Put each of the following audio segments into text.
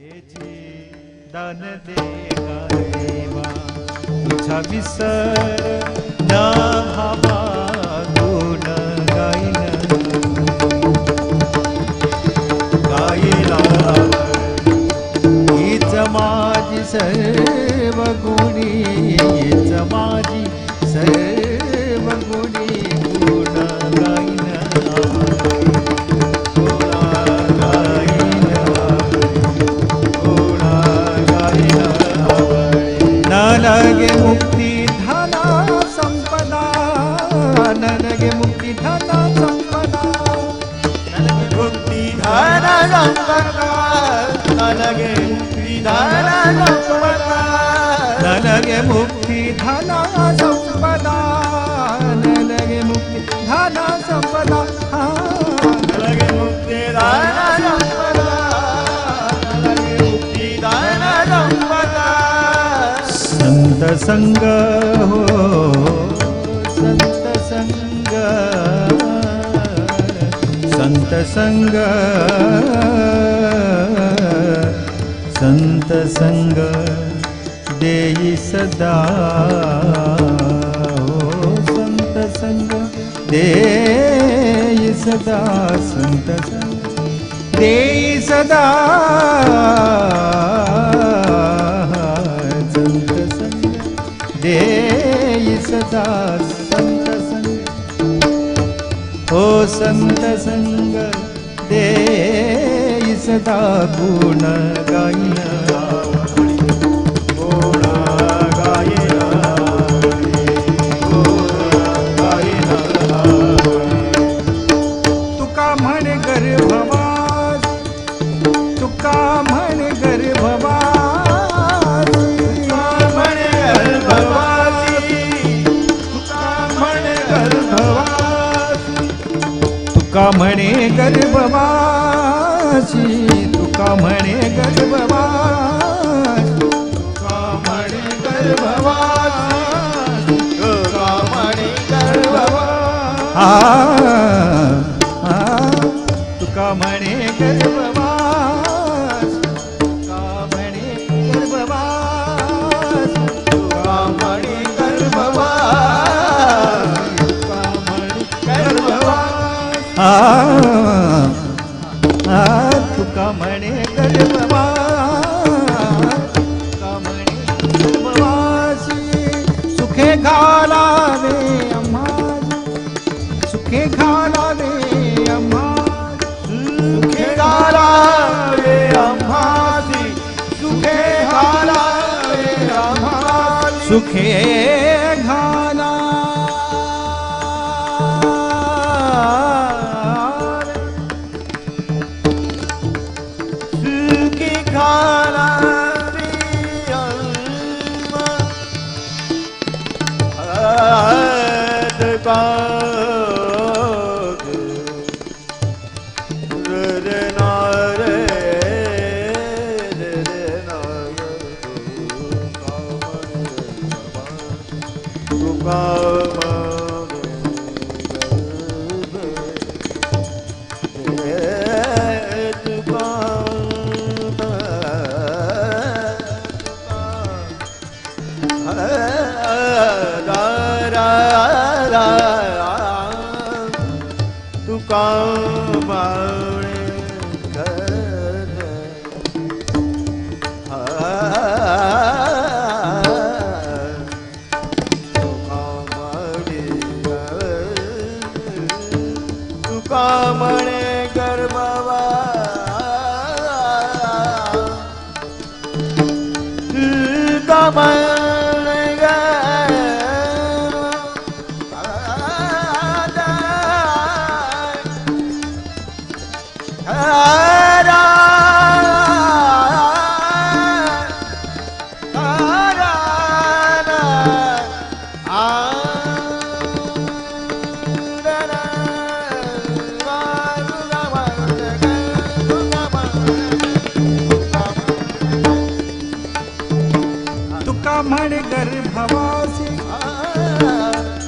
दान दे देवा तुझा विसर न हवा गुण गायन गायला हीच माझी सर्व गुणी हीच माझी सर्व गुणी गुण गायन नगे मुक्ती धना संपदा नगे मुक्ती धना संपदा नगे मुक्ती धना संपदा नगे मुक्ती धना संपदा नगे मुक्ती धना संपदा नगे मुक्ती धना संपदा नगे मुक्ती धना संपदा नगे मुक्ती धना संपदा संत संग हो संत संग संत संग संत संग देई सदा हो संत संग देई सदा संत संग देई सदा देई सदा संत संग हो संत संग देई सदा गुण गायन गुण गायन तुका म्हणे गर्भवास तुका म्हणे गर्भवास तुका म्हणे गर्भवासी तुका म्हणे गर्भवास तुका म्हणे गर्भवास तुका म्हणे गर्भवास तुका म्हणे गर्भवास तुका म्हणे गर्भवास तुका म्हणे गर्भवास तुका म्हणे गर्भवास तुका म्हणे गर्भवास तुका म्हणे गर्भवासी सुखे घालावे आम्हा सुखे घालावे आम्हा सुखे घालावे आम्हासी सुखे घालावे आम्हासी सुखे घाला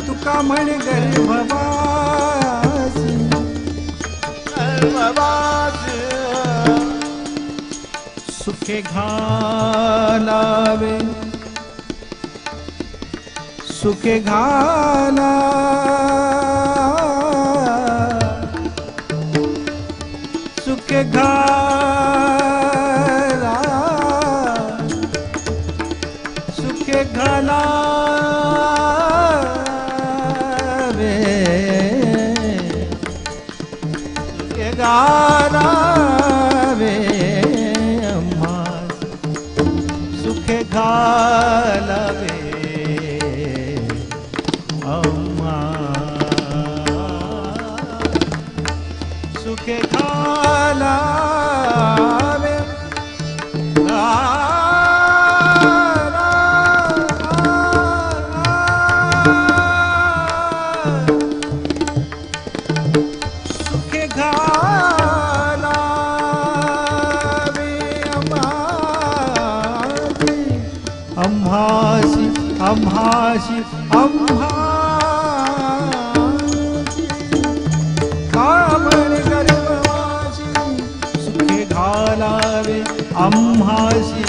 तुका म्हणे गर्भवासी सुखे घालावे सुखे घाला सुखे घाला सुखे घालावे सुखे घालावे सुखे घालावे अम्मा सुखे घालावे सुखे घालावे अम्हासी अम्हासी अम्हासी कामण गर्भवासी सुखे घालावे अम्हासी